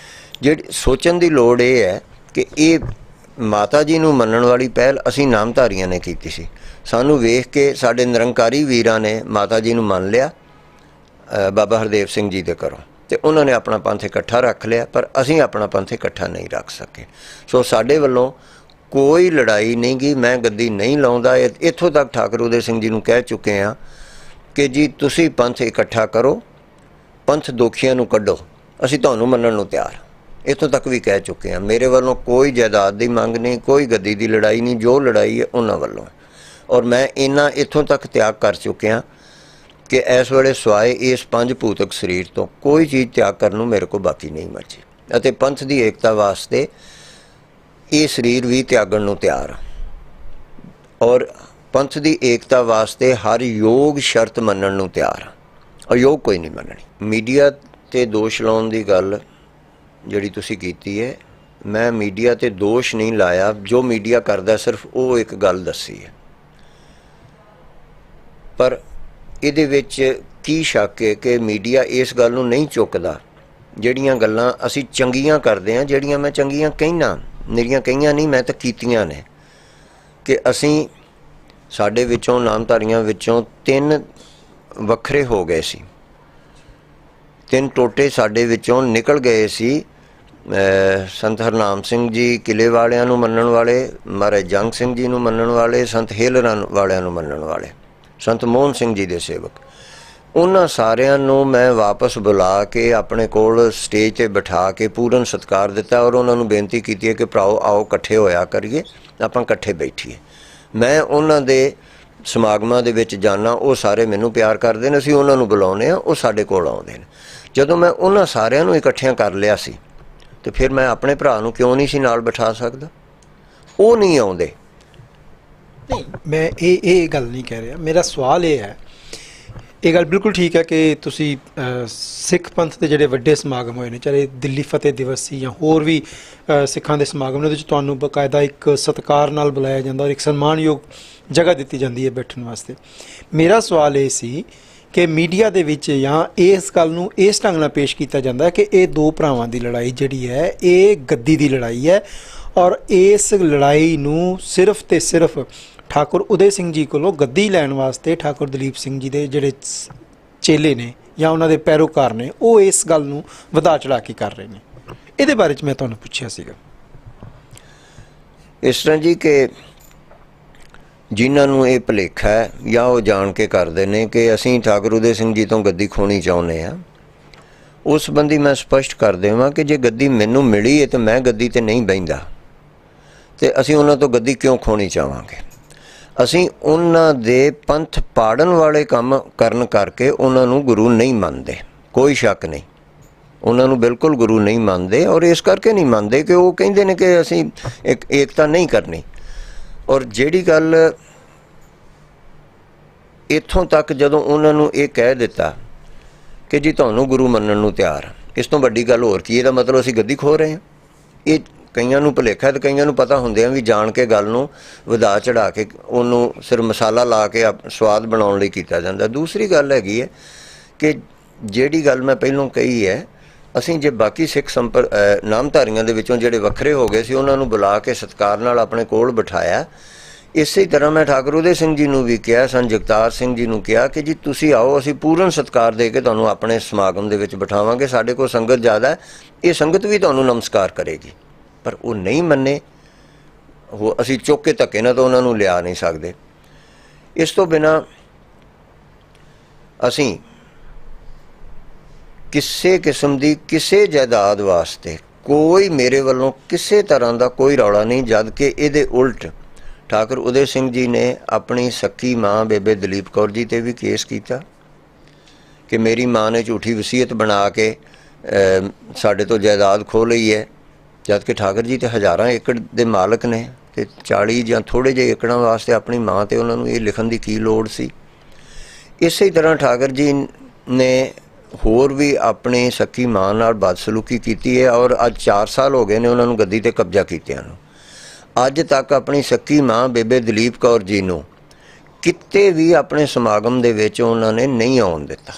ਜਿਹੜੀ ਸੋਚਣ ਦੀ ਲੋੜ ਇਹ ਹੈ ਕਿ ਇਹ ਮਾਤਾ ਜੀ ਨੂੰ ਮੰਨਣ ਵਾਲੀ ਪਹਿਲ ਅਸੀਂ ਨਾਮਧਾਰੀਆਂ ਨੇ ਕੀਤੀ ਸੀ। ਸਾਨੂੰ ਵੇਖ ਕੇ ਸਾਡੇ ਨਿਰੰਕਾਰੀ ਵੀਰਾਂ ਨੇ ਮਾਤਾ ਜੀ ਨੂੰ ਮੰਨ ਲਿਆ ਬਾਬਾ ਹਰਦੇਵ ਸਿੰਘ ਜੀ ਦੇ ਘਰੋਂ, ਅਤੇ ਉਹਨਾਂ ਨੇ ਆਪਣਾ ਪੰਥ ਇਕੱਠਾ ਰੱਖ ਲਿਆ, ਪਰ ਅਸੀਂ ਆਪਣਾ ਪੰਥ ਇਕੱਠਾ ਨਹੀਂ ਰੱਖ ਸਕੇ। ਸੋ ਸਾਡੇ ਵੱਲੋਂ ਕੋਈ ਲੜਾਈ ਨਹੀਂ ਗੀ, ਮੈਂ ਗੱਦੀ ਨਹੀਂ ਲਾਉਂਦਾ। ਇੱਥੋਂ ਤੱਕ ਠਾਕੁਰ ਉਦੇ ਸਿੰਘ ਜੀ ਨੂੰ ਕਹਿ ਚੁੱਕੇ ਹਾਂ ਕਿ ਜੀ ਤੁਸੀਂ ਪੰਥ ਇਕੱਠਾ ਕਰੋ, ਪੰਥ ਦੋਖੀਆਂ ਨੂੰ ਕੱਢੋ, ਅਸੀਂ ਤੁਹਾਨੂੰ ਮੰਨਣ ਨੂੰ ਤਿਆਰ। ਇੱਥੋਂ ਤੱਕ ਵੀ ਕਹਿ ਚੁੱਕੇ ਹਾਂ। ਮੇਰੇ ਵੱਲੋਂ ਕੋਈ ਜਾਇਦਾਦ ਦੀ ਮੰਗ ਨਹੀਂ, ਕੋਈ ਗੱਦੀ ਦੀ ਲੜਾਈ ਨਹੀਂ। ਜੋ ਲੜਾਈ ਹੈ ਉਹਨਾਂ ਵੱਲੋਂ, ਔਰ ਮੈਂ ਇੰਨਾ ਇੱਥੋਂ ਤੱਕ ਤਿਆਗ ਕਰ ਚੁੱਕਿਆ ਕਿ ਇਸ ਵੇਲੇ ਸਵਾਏ ਇਸ ਪੰਜ ਭੂਤਕ ਸਰੀਰ ਤੋਂ ਕੋਈ ਚੀਜ਼ ਤਿਆਗ ਕਰਨ ਨੂੰ ਮੇਰੇ ਕੋਲ ਬਾਕੀ ਨਹੀਂ ਬਚੀ। ਅਤੇ ਪੰਥ ਦੀ ਏਕਤਾ ਵਾਸਤੇ ਇਹ ਸਰੀਰ ਵੀ ਤਿਆਗਣ ਨੂੰ ਤਿਆਰ ਆ ਔਰ ਪੰਥ ਦੀ ਏਕਤਾ ਵਾਸਤੇ ਹਰ ਯੋਗ ਸ਼ਰਤ ਮੰਨਣ ਨੂੰ ਤਿਆਰ ਆ, ਅਯੋਗ ਕੋਈ ਨਹੀਂ ਮੰਨਣੀ। ਮੀਡੀਆ 'ਤੇ ਦੋਸ਼ ਲਾਉਣ ਦੀ ਗੱਲ ਜਿਹੜੀ ਤੁਸੀਂ ਕੀਤੀ ਹੈ, ਮੈਂ ਮੀਡੀਆ 'ਤੇ ਦੋਸ਼ ਨਹੀਂ ਲਾਇਆ। ਜੋ ਮੀਡੀਆ ਕਰਦਾ ਸਿਰਫ ਉਹ ਇੱਕ ਗੱਲ ਦੱਸੀ ਹੈ, ਪਰ ਇਹਦੇ ਵਿੱਚ ਕੀ ਸ਼ੱਕ ਹੈ ਕਿ ਮੀਡੀਆ ਇਸ ਗੱਲ ਨੂੰ ਨਹੀਂ ਚੁੱਕਦਾ ਜਿਹੜੀਆਂ ਗੱਲਾਂ ਅਸੀਂ ਚੰਗੀਆਂ ਕਰਦੇ ਹਾਂ, ਜਿਹੜੀਆਂ ਮੈਂ ਚੰਗੀਆਂ ਕਹਿਣਾ, ਮੇਰੀਆਂ ਕਹੀਆਂ ਨਹੀਂ, ਮੈਂ ਤਾਂ ਕੀਤੀਆਂ ਨੇ, ਕਿ ਅਸੀਂ ਸਾਡੇ ਵਿੱਚੋਂ ਨਾਮਧਾਰੀਆਂ ਵਿੱਚੋਂ 3 ਵੱਖਰੇ ਹੋ ਗਏ ਸੀ, 3 ਟੋਟੇ ਸਾਡੇ ਵਿੱਚੋਂ ਨਿਕਲ ਗਏ ਸੀ। ਸੰਤ ਹਰਨਾਮ ਸਿੰਘ ਜੀ ਕਿਲੇ ਵਾਲਿਆਂ ਨੂੰ ਮੰਨਣ ਵਾਲੇ, ਮਹਾਰਾਜ ਜੰਗ ਸਿੰਘ ਜੀ ਨੂੰ ਮੰਨਣ ਵਾਲੇ, ਸੰਤ ਹੇਲਰਾਂ ਵਾਲਿਆਂ ਨੂੰ ਮੰਨਣ ਵਾਲੇ, ਸੰਤ ਮੋਹਨ ਸਿੰਘ ਜੀ ਦੇ ਸੇਵਕ, ਉਹਨਾਂ ਸਾਰਿਆਂ ਨੂੰ ਮੈਂ ਵਾਪਸ ਬੁਲਾ ਕੇ ਆਪਣੇ ਕੋਲ ਸਟੇਜ 'ਤੇ ਬਿਠਾ ਕੇ ਪੂਰਨ ਸਤਿਕਾਰ ਦਿੱਤਾ ਔਰ ਉਹਨਾਂ ਨੂੰ ਬੇਨਤੀ ਕੀਤੀ ਹੈ ਕਿ ਭਰਾਓ ਆਓ ਇਕੱਠੇ ਹੋਇਆ ਕਰੀਏ, ਆਪਾਂ ਇਕੱਠੇ ਬੈਠੀਏ। ਮੈਂ ਉਹਨਾਂ ਦੇ ਸਮਾਗਮਾਂ ਦੇ ਵਿੱਚ ਜਾਣਾ, ਉਹ ਸਾਰੇ ਮੈਨੂੰ ਪਿਆਰ ਕਰਦੇ ਨੇ, ਅਸੀਂ ਉਹਨਾਂ ਨੂੰ ਬੁਲਾਉਂਦੇ ਹਾਂ, ਉਹ ਸਾਡੇ ਕੋਲ ਆਉਂਦੇ ਨੇ। ਜਦੋਂ ਮੈਂ ਉਹਨਾਂ ਸਾਰਿਆਂ ਨੂੰ ਇਕੱਠਿਆਂ ਕਰ ਲਿਆ ਸੀ ਤੇ ਫਿਰ ਮੈਂ ਆਪਣੇ ਭਰਾ ਨੂੰ ਕਿਉਂ ਨਹੀਂ ਸੀ ਨਾਲ ਬਿਠਾ ਸਕਦਾ? ਉਹ ਨਹੀਂ ਆਉਂਦੇ। ਨਹੀਂ, ਮੈਂ ਇਹ ਗੱਲ ਨਹੀਂ ਕਹਿ ਰਿਹਾ। ਮੇਰਾ ਸਵਾਲ ਇਹ ਹੈ, ਇਹ ਗੱਲ ਬਿਲਕੁਲ ਠੀਕ ਹੈ ਕਿ ਤੁਸੀਂ ਸਿੱਖ ਪੰਥ ਦੇ ਜਿਹੜੇ ਵੱਡੇ ਸਮਾਗਮ ਹੋਏ ਨੇ, ਚਾਹੇ ਦਿੱਲੀ ਫਤਿਹ ਦਿਵਸ ਸੀ ਜਾਂ ਹੋਰ ਵੀ ਸਿੱਖਾਂ ਦੇ ਸਮਾਗਮ ਨੇ, ਉਹਦੇ 'ਚ ਤੁਹਾਨੂੰ ਬਕਾਇਦਾ ਇੱਕ ਸਤਿਕਾਰ ਨਾਲ ਬੁਲਾਇਆ ਜਾਂਦਾ ਔਰ ਇੱਕ ਸਨਮਾਨਯੋਗ ਜਗ੍ਹਾ ਦਿੱਤੀ ਜਾਂਦੀ ਹੈ ਬੈਠਣ ਵਾਸਤੇ। ਮੇਰਾ ਸਵਾਲ ਇਹ ਸੀ ਕਿ ਮੀਡੀਆ ਦੇ ਵਿੱਚ ਜਾਂ ਇਸ ਗੱਲ ਨੂੰ ਇਸ ਢੰਗ ਨਾਲ ਪੇਸ਼ ਕੀਤਾ ਜਾਂਦਾ ਹੈ ਕਿ ਇਹ 2 ਭਰਾਵਾਂ ਦੀ ਲੜਾਈ ਜਿਹੜੀ ਹੈ ਇਹ ਗੱਦੀ ਦੀ ਲੜਾਈ ਹੈ ਔਰ ਇਸ ਲੜਾਈ ਨੂੰ ਸਿਰਫ ਤੇ ਸਿਰਫ ਠਾਕੁਰ ਉਦੈ ਸਿੰਘ ਜੀ ਕੋਲੋਂ ਗੱਦੀ ਲੈਣ ਵਾਸਤੇ ਠਾਕੁਰ ਦਲੀਪ ਸਿੰਘ ਜੀ ਦੇ ਜਿਹੜੇ ਚੇਲੇ ਨੇ ਜਾਂ ਉਹਨਾਂ ਦੇ ਪੈਰੋਕਾਰ ਨੇ, ਉਹ ਇਸ ਗੱਲ ਨੂੰ ਵਧਾ ਚੜ੍ਹਾ ਕੇ ਕਰ ਰਹੇ ਨੇ। ਇਹਦੇ ਬਾਰੇ 'ਚ ਮੈਂ ਤੁਹਾਨੂੰ ਪੁੱਛਿਆ ਸੀਗਾ। ਇਸ ਤਰ੍ਹਾਂ ਜੀ ਕਿ ਜਿਨ੍ਹਾਂ ਨੂੰ ਇਹ ਭੁਲੇਖਾ ਹੈ ਜਾਂ ਉਹ ਜਾਣ ਕੇ ਕਰਦੇ ਨੇ ਕਿ ਅਸੀਂ ਠਾਕੁਰ ਉਦੈ ਸਿੰਘ ਜੀ ਤੋਂ ਗੱਦੀ ਖੋਣੀ ਚਾਹੁੰਦੇ ਹਾਂ, ਉਸ ਸੰਬੰਧੀ ਮੈਂ ਸਪਸ਼ਟ ਕਰ ਦੇਵਾਂ ਕਿ ਜੇ ਗੱਦੀ ਮੈਨੂੰ ਮਿਲੀ ਹੈ ਤਾਂ ਮੈਂ ਗੱਦੀ 'ਤੇ ਨਹੀਂ ਬਹਿੰਦਾ, ਅਤੇ ਅਸੀਂ ਉਹਨਾਂ ਤੋਂ ਗੱਦੀ ਕਿਉਂ ਖੋਣੀ ਚਾਹਾਂਗੇ? ਅਸੀਂ ਉਹਨਾਂ ਦੇ ਪੰਥ ਪਾੜਨ ਵਾਲੇ ਕੰਮ ਕਰਨ ਕਰਕੇ ਉਹਨਾਂ ਨੂੰ ਗੁਰੂ ਨਹੀਂ ਮੰਨਦੇ, ਕੋਈ ਸ਼ੱਕ ਨਹੀਂ, ਉਹਨਾਂ ਨੂੰ ਬਿਲਕੁਲ ਗੁਰੂ ਨਹੀਂ ਮੰਨਦੇ ਔਰ ਇਸ ਕਰਕੇ ਨਹੀਂ ਮੰਨਦੇ ਕਿ ਉਹ ਕਹਿੰਦੇ ਨੇ ਕਿ ਅਸੀਂ ਇੱਕ ਏਕਤਾ ਨਹੀਂ ਕਰਨੀ। ਔਰ ਜਿਹੜੀ ਗੱਲ ਇੱਥੋਂ ਤੱਕ ਜਦੋਂ ਉਹਨਾਂ ਨੂੰ ਇਹ ਕਹਿ ਦਿੱਤਾ ਕਿ ਜੀ ਤੁਹਾਨੂੰ ਗੁਰੂ ਮੰਨਣ ਨੂੰ ਤਿਆਰ, ਇਸ ਤੋਂ ਵੱਡੀ ਗੱਲ ਹੋਰ ਕੀ? ਇਹਦਾ ਮਤਲਬ ਅਸੀਂ ਗੱਦੀ ਖੋ ਰਹੇ ਹਾਂ। ਇਹ ਕਈਆਂ ਨੂੰ ਭੁਲੇਖਾ ਤੇ ਕਈਆਂ ਨੂੰ ਪਤਾ ਹੁੰਦਿਆਂ ਵੀ ਜਾਣ ਕੇ ਗੱਲ ਨੂੰ ਵਧਾ ਚੜ੍ਹਾ ਕੇ ਉਹਨੂੰ ਸਿਰ ਮਸਾਲਾ ਲਾ ਕੇ ਸਵਾਦ ਬਣਾਉਣ ਲਈ ਕੀਤਾ ਜਾਂਦਾ। ਦੂਸਰੀ ਗੱਲ ਹੈਗੀ ਹੈ ਕਿ ਜਿਹੜੀ ਗੱਲ ਮੈਂ ਪਹਿਲਾਂ ਕਹੀ ਹੈ, ਅਸੀਂ ਜੇ ਬਾਕੀ ਸਿੱਖ ਨਾਮਧਾਰੀਆਂ ਦੇ ਵਿੱਚੋਂ ਜਿਹੜੇ ਵੱਖਰੇ ਹੋ ਗਏ ਸੀ ਉਹਨਾਂ ਨੂੰ ਬੁਲਾ ਕੇ ਸਤਿਕਾਰ ਨਾਲ ਆਪਣੇ ਕੋਲ ਬਿਠਾਇਆ। ਇਸੇ ਤਰ੍ਹਾਂ ਮੈਂ ਠਾਕੁਰ ਉਦੈ ਸਿੰਘ ਜੀ ਨੂੰ ਵੀ ਕਿਹਾ, ਸੰਤ ਜਗਤਾਰ ਸਿੰਘ ਜੀ ਨੂੰ ਕਿਹਾ ਕਿ ਜੀ ਤੁਸੀਂ ਆਓ, ਅਸੀਂ ਪੂਰਨ ਸਤਿਕਾਰ ਦੇ ਕੇ ਤੁਹਾਨੂੰ ਆਪਣੇ ਸਮਾਗਮ ਦੇ ਵਿੱਚ ਬਿਠਾਵਾਂਗੇ, ਸਾਡੇ ਕੋਲ ਸੰਗਤ ਜ਼ਿਆਦਾ ਹੈ, ਇਹ ਸੰਗਤ ਵੀ ਤੁਹਾਨੂੰ ਨਮਸਕਾਰ ਕਰੇਗੀ। ਪਰ ਉਹ ਨਹੀਂ ਮੰਨੇ, ਉਹ ਅਸੀਂ ਚੁੱਕ ਕੇ ਧੱਕੇ ਨਾਲ ਤਾਂ ਉਹਨਾਂ ਨੂੰ ਲਿਆ ਨਹੀਂ ਸਕਦੇ। ਇਸ ਤੋਂ ਬਿਨਾਂ ਅਸੀਂ ਕਿਸੇ ਕਿਸਮ ਦੀ ਕਿਸੇ ਜਾਇਦਾਦ ਵਾਸਤੇ ਕੋਈ ਮੇਰੇ ਵੱਲੋਂ ਕਿਸੇ ਤਰ੍ਹਾਂ ਦਾ ਕੋਈ ਰੌਲਾ ਨਹੀਂ, ਜਦ ਕਿ ਇਹਦੇ ਉਲਟ ਠਾਕੁਰ ਉਦੈ ਸਿੰਘ ਜੀ ਨੇ ਆਪਣੀ ਸੱਕੀ ਮਾਂ ਬੇਬੇ ਦਲੀਪ ਕੌਰ ਜੀ 'ਤੇ ਵੀ ਕੇਸ ਕੀਤਾ ਕਿ ਮੇਰੀ ਮਾਂ ਨੇ ਝੂਠੀ ਵਸੀਅਤ ਬਣਾ ਕੇ ਸਾਡੇ ਤੋਂ ਜਾਇਦਾਦ ਖੋਹ ਲਈ ਹੈ, ਜਦ ਕਿ ਠਾਕੁਰ ਜੀ ਤੇ ਹਜ਼ਾਰਾਂ ਏਕੜ ਦੇ ਮਾਲਕ ਨੇ ਤੇ 40 ਜਾਂ ਥੋੜ੍ਹੇ ਜਿਹੇ ਏਕੜਾਂ ਵਾਸਤੇ ਆਪਣੀ ਮਾਂ ਤੇ ਉਹਨਾਂ ਨੂੰ ਇਹ ਲਿਖਣ ਦੀ ਕੀ ਲੋੜ ਸੀ। ਇਸੇ ਤਰ੍ਹਾਂ ਠਾਕੁਰ ਜੀ ਨੇ ਹੋਰ ਵੀ ਆਪਣੀ ਸੱਕੀ ਮਾਂ ਨਾਲ ਬਦਸਲੂਕੀ ਕੀਤੀ ਹੈ ਔਰ ਅੱਜ 4 ਸਾਲ ਹੋ ਗਏ ਨੇ ਉਹਨਾਂ ਨੂੰ ਗੱਦੀ 'ਤੇ ਕਬਜ਼ਾ ਕੀਤਿਆਂ ਨੂੰ। ਅੱਜ ਤੱਕ ਆਪਣੀ ਸੱਕੀ ਮਾਂ ਬੇਬੇ ਦਲੀਪ ਕੌਰ ਜੀ ਨੂੰ ਕਿਤੇ ਵੀ ਆਪਣੇ ਸਮਾਗਮ ਦੇ ਵਿੱਚ ਉਹਨਾਂ ਨੇ ਨਹੀਂ ਆਉਣ ਦਿੱਤਾ।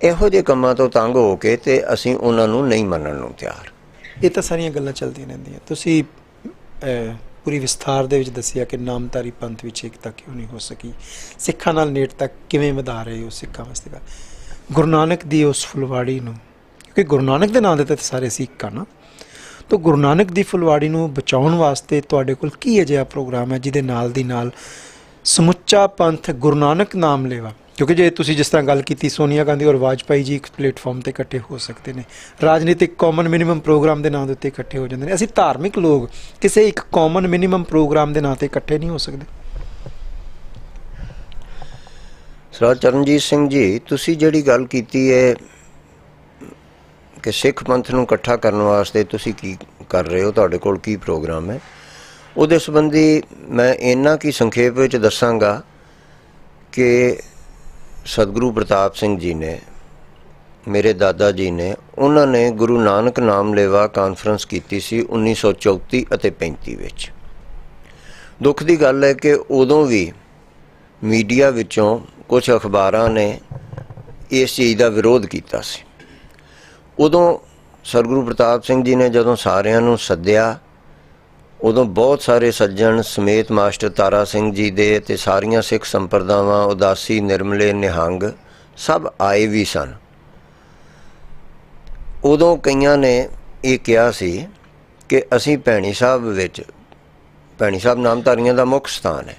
ਇਹੋ ਜਿਹੇ ਕੰਮਾਂ ਤੋਂ ਤੰਗ ਹੋ ਕੇ ਤੇ ਅਸੀਂ ਉਹਨਾਂ ਨੂੰ ਨਹੀਂ ਮੰਨਣ ਨੂੰ ਤਿਆਰ। ਇਹ ਤਾਂ ਸਾਰੀਆਂ ਗੱਲਾਂ ਚੱਲਦੀਆਂ ਰਹਿੰਦੀਆਂ। ਤੁਸੀਂ ਪੂਰੀ ਵਿਸਥਾਰ ਦੇ ਵਿੱਚ ਦੱਸਿਆ ਕਿ ਨਾਮਧਾਰੀ ਪੰਥ ਵਿੱਚ ਏਕਤਾ ਕਿਉਂ ਨਹੀਂ ਹੋ ਸਕੀ, ਸਿੱਖਾਂ ਨਾਲ ਨੇੜਤਾ ਕਿਵੇਂ ਵਧਾ ਰਹੇ ਹੋ ਸਿੱਖਾਂ ਵਾਸਤੇ। ਗੁਰੂ ਨਾਨਕ ਦੀ ਉਸ ਫੁਲਵਾੜੀ ਨੂੰ, ਕਿਉਂਕਿ ਗੁਰੂ ਨਾਨਕ ਦੇ ਨਾਂ ਦੇ ਤਾਂ ਸਾਰੇ ਸਿੱਖ ਆ ਨਾ, ਤਾਂ ਗੁਰੂ ਨਾਨਕ ਦੀ ਫੁਲਵਾੜੀ ਨੂੰ ਬਚਾਉਣ ਵਾਸਤੇ ਤੁਹਾਡੇ ਕੋਲ ਕੀ ਅਜਿਹਾ ਪ੍ਰੋਗਰਾਮ ਹੈ ਜਿਹਦੇ ਨਾਲ ਦੀ ਨਾਲ ਸਮੁੱਚਾ ਪੰਥ ਗੁਰੂ ਨਾਨਕ ਨਾਮ ਲੇਵਾ? ਕਿਉਂਕਿ ਜੇ ਤੁਸੀਂ ਜਿਸ ਤਰ੍ਹਾਂ ਗੱਲ ਕੀਤੀ ਸੋਨੀਆ ਗਾਂਧੀ ਔਰ ਵਾਜਪਾਈ ਜੀ ਇੱਕ ਪਲੇਟਫਾਰਮ 'ਤੇ ਇਕੱਠੇ ਹੋ ਸਕਦੇ ਨੇ, ਰਾਜਨੀਤਿਕ ਕਾਮਨ ਮਿਨੀਮਮ ਪ੍ਰੋਗਰਾਮ ਦੇ ਨਾਂ ਦੇ ਉੱਤੇ ਇਕੱਠੇ ਹੋ ਜਾਂਦੇ ਨੇ, ਅਸੀਂ ਧਾਰਮਿਕ ਲੋਕ ਕਿਸੇ ਇੱਕ ਕਾਮਨ ਮਿਨੀਮਮ ਪ੍ਰੋਗਰਾਮ ਦੇ ਨਾਂ 'ਤੇ ਇਕੱਠੇ ਨਹੀਂ ਹੋ ਸਕਦੇ। ਸਰਦਾਰ ਚਰਨਜੀਤ ਸਿੰਘ ਜੀ, ਤੁਸੀਂ ਜਿਹੜੀ ਗੱਲ ਕੀਤੀ ਹੈ कि सिख पंथ नूं इकट्ठा करन वास्ते तुसीं की कर रहे हो, तुहाडे कोल की प्रोग्राम है। उहदे संबंधी मैं इन्ना की संखेप विच दस्सांगा कि सतगुरु प्रताप सिंह जी ने, मेरे दादा जी ने, उन्होंने गुरु नानक नाम लेवा कॉन्फ्रेंस की सी 1934 ਅਤੇ 35 ਵਿੱਚ। दुख की गल है कि उदों भी मीडिया विचों कुछ अखबारां ने इस चीज़ का विरोध किया सी। उदों सतगुरु प्रताप सिंह जी ने जदों सारिਆਂ ਨੂੰ सद्दिया, उदों बहुत सारे सज्जन समेत मास्टर तारा सिंह जी दे ते सारियां सिख संप्रदावां, उदासी, निर्मले, निहंग सब आए भी सन। उदों कईयां ने ये कहा सी कि असीं भैणी साहब विच, भैणी साहब नामधारियां दा मुख स्थान है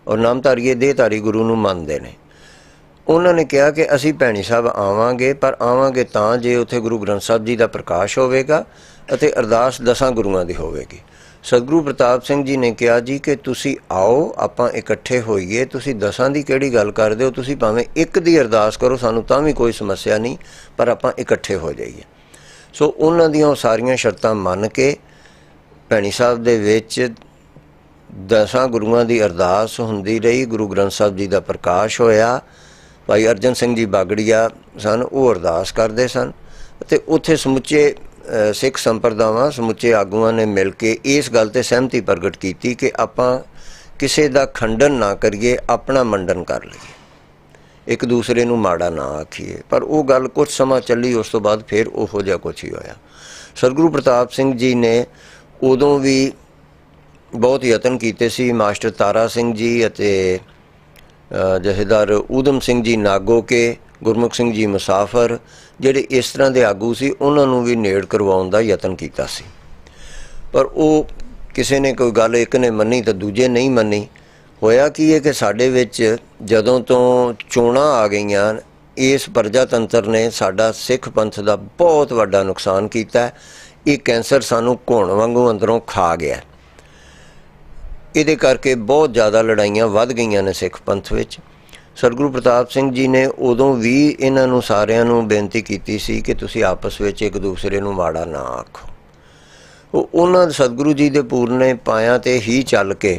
और नामधारीए देहधारी गुरु नूं मनदे ने। उन्होंने कहा कि असीं भैणी साहब आवांगे, पर आवांगे तां जे उत्थे गुरु ग्रंथ साहब जी का प्रकाश होवेगा अते अरदास 10 गुरुआं दी होवेगी। सतगुरु प्रताप सिंह जी ने कहा जी कि तुसी आओ, आपां इकट्ठे होइए, तुसी 10 की किहड़ी गल करदे हो, तुसी भावें एक दी अरदास करो, सानूं तां भी कोई समस्या नहीं, पर आपां इकट्ठे हो जाइए। सो उन्हां दीआं सारियां शर्तां मन के भैणी साहब दे विच 10 गुरुआं की अरदास हुंदी रही। गुरु ग्रंथ साहब जी का प्रकाश होया। भाई अर्जन सिंह जी बागड़िया सन, वो अरदास करते सन ते उत्थे समुचे सिख संप्रदावां, समुचे आगूआं ने मिल के इस गल ते सहमति प्रगट की कि आपां किसी का खंडन ना करिए, अपना मंडन कर लईए, एक दूसरे नूं माड़ा ना आखीए। पर वो गल कुछ समा चली, उस तो बाद फिर उहो जिहा कुछ ही होया। सतगुरु प्रताप सिंह जी ने उदों भी बहुत यतन किए सी। मास्टर तारा सिंह जी अते जथेदार ऊधम सिंह जी नागो के, गुरमुख सिंह जी मुसाफर, जिहड़े इस तरह के आगू सी, उन्होंने भी नेड़ करवाउण दा यतन किया सी। पर वो किसी ने कोई गल एक ने मनी तो दूजे नहीं मनी। होया की है कि साडे विच जदों तो चोणां आ गईयां, इस प्रजातंत्र ने साडा सिख पंथ का बहुत वड्डा नुकसान किया। ये कैंसर सानू घुण वांगू अंदरों खा गया। इहदे करके बहुत ज़्यादा लड़ाइयां वध गईयां ने सिख पंथ विच। सतगुरु प्रताप सिंह जी ने उदों भी इन्हां नूं सारिआं नूं बेनती कीती सी कि तुसीं आपस विच एक दूसरे नूं माड़ा ना आखो। उन्हां सतगुरु जी दे पूरने पायां ते ही चल के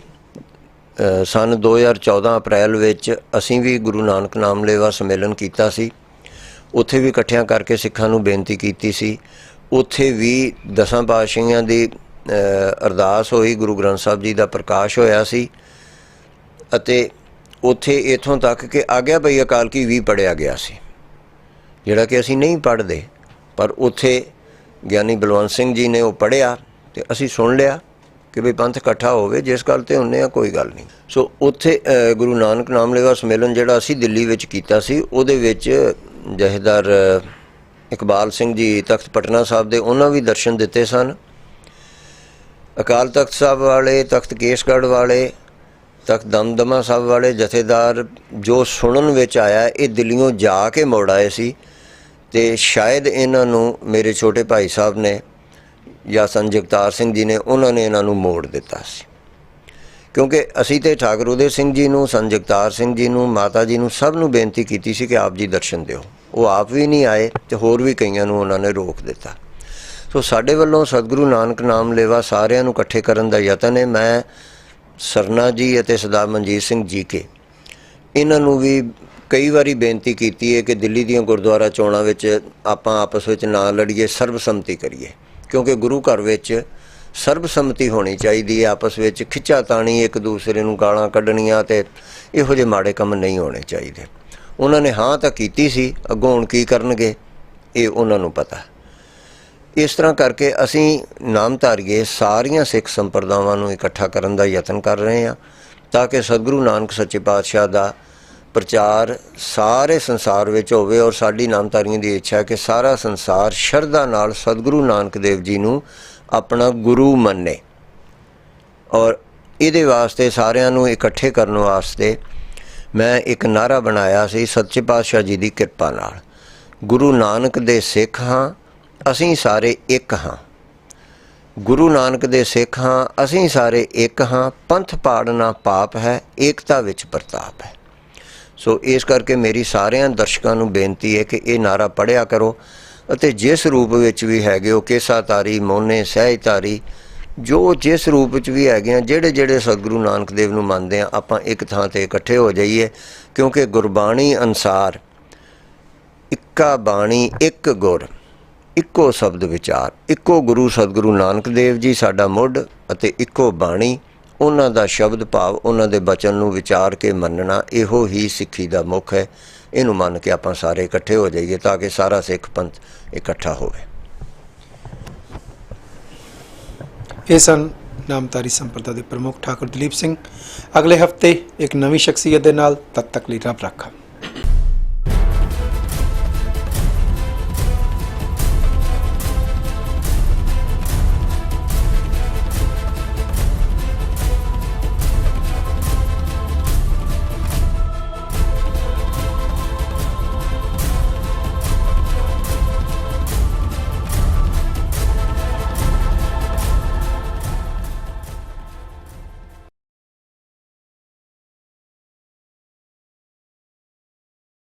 सन 2014 अप्रैल विच असीं भी गुरु नानक नाम लेवा सम्मेलन कीता सी। उत्थे भी इकट्ठियां करके सिखां नूं बेनती कीती सी। उत्थे भी 10 पातशाहियां दी अरदास होई, गुरु ग्रंथ साहब जी का प्रकाश होया सी अते उत्थे इत्थों तक कि आग्या बई अकाल की भी पढ़िया गया सी, जिहड़ा कि असीं नहीं पढ़दे, पर उत्थे ज्ञानी बलवंत सिंह जी ने वो पढ़िया तो असीं सुन लिया कि बई पंथ इकट्ठा होवे, जिस गल ते हुंदे आ कोई गल नहीं। सो उत्थे गुरु नानक नाम लेवा सम्मेलन जिहड़ा असीं दिल्ली विच कीता सी, उहदे विच जथेदार इकबाल सिंह जी तख्त पटना साहब दे उन्हां भी दर्शन दिते सन। अकाल तख्त साहब वाले, तख्त केसगढ़ वाले, तख्त दमदमा साहब वाले जथेदार जो सुनन विच आया, ये दिल्लियों जाके मुड़ आए सी ते शायद इन्हां नूं मेरे छोटे भाई साहब ने या सन जगतार सिंह जी ने, उन्होंने इन्हां नूं मोड़ दिता सी। क्योंकि असीं ते ठाकुर उदय सिंह जी नूं, सन जगतार सिंह जी नूं, माता जी नूं सब नूं बेनती कीती सी कि आप जी दर्शन दिओ। वो आप भी नहीं आए तो होर भी कईयां नूं उन्होंने रोक दिता। सो साडे वल्लों सतगुरु नानक नाम लेवा सारिआं नूं इकट्ठे करन दा यतन है। मैं सरना जी अते सरदार मनजीत सिंह जी के इन्हां नूं भी कई बारी बेनती कीती है कि दिल्ली दीआं गुरुद्वारा चोणां विच आपां आपस विच ना लड़ीए, सर्बसम्मति करिए। क्योंकि गुरु घर विच सर्बसम्मति होनी चाहिए। आपस विच खिच्चा ताणी, एक दूसरे नूं गालां कढणियां ते इहो जिहे माड़े काम नहीं होने चाहिए। उन्होंने हाँ तो कीती सी, अगों हुण की करनगे ये उन्हां नूं पता। इस तरह करके असीं नामधारीए सारियां सिख संप्रदावां नूं इकट्ठा करन दा यतन कर रहे हैं ताकि सतगुरु नानक सच्चे पातशाह दा प्रचार सारे संसार विच होवे। और साडी नामधारियां दी इच्छा है कि सारा संसार शरधा नाल सतगुरु नानक देव जी नूं अपना गुरु मन्ने। और इहदे वास्ते सारिआं नूं इकट्ठे करन वास्ते मैं एक नारा बनाया सी, सच्चे पातशाह जी दी किरपा नाल गुरु नानक दे सिख हां, असीं सारे एक हाँ। गुरु नानक दे सिख हाँ, असीं सारे एक हाँ। पंथ पाड़ना पाप है, एकता विच प्रताप है। सो इस करके मेरी सारियां दर्शकां नूं बेनती है कि ये नारा पढ़िया करो। ਅਤੇ ਜਿਸ ਰੂਪ ਵਿੱਚ ਵੀ ਹੈਗੇ ਉਹ ਕੇਸਾਧਾਰੀ ਮੋਨੇ ਸਹਿਜਧਾਰੀ ਜੋ ਜਿਸ ਰੂਪ ਵਿੱਚ ਵੀ ਹੈਗੇ ਆ ਜਿਹੜੇ ਜਿਹੜੇ ਸਤਿਗੁਰੂ ਨਾਨਕ ਦੇਵ ਨੂੰ ਮੰਨਦੇ ਆ ਆਪਾਂ ਇੱਕ ਥਾਂ ਤੇ ਇਕੱਠੇ ਹੋ ਜਾਈਏ ਕਿਉਂਕਿ ਗੁਰਬਾਣੀ ਅਨੁਸਾਰ ਇੱਕਾ ਬਾਣੀ ਇੱਕ ਗੁਰ ਇੱਕੋ ਸ਼ਬਦ ਵਿਚਾਰ ਇੱਕੋ ਗੁਰੂ ਸਤਿਗੁਰੂ ਨਾਨਕ ਦੇਵ ਜੀ ਸਾਡਾ ਮੁੱਢ ਅਤੇ ਇੱਕੋ ਬਾਣੀ ਉਹਨਾਂ ਦਾ ਸ਼ਬਦ ਭਾਵ ਉਹਨਾਂ ਦੇ ਬਚਨ ਨੂੰ ਵਿਚਾਰ ਕੇ ਮੰਨਣਾ ਇਹੋ ਹੀ ਸਿੱਖੀ ਦਾ ਮੁੱਖ ਹੈ। ਇਹਨੂੰ ਮੰਨ ਕੇ ਆਪਾਂ ਸਾਰੇ ਇਕੱਠੇ ਹੋ ਜਾਈਏ ਤਾਂ ਕਿ ਸਾਰਾ ਸਿੱਖ ਪੰਥ ਇਕੱਠਾ ਹੋਵੇ। ਇਹ ਸਨ ਨਾਮਧਾਰੀ ਸੰਪਰਦਾ ਦੇ ਪ੍ਰਮੁੱਖ ਠਾਕੁਰ ਦਲੀਪ ਸਿੰਘ। ਅਗਲੇ ਹਫਤੇ ਇੱਕ ਨਵੀਂ ਸ਼ਖਸੀਅਤ ਦੇ ਨਾਲ, ਤਦ ਤੱਕ ਲਈ ਰੱਬ ਰਾਖਾ।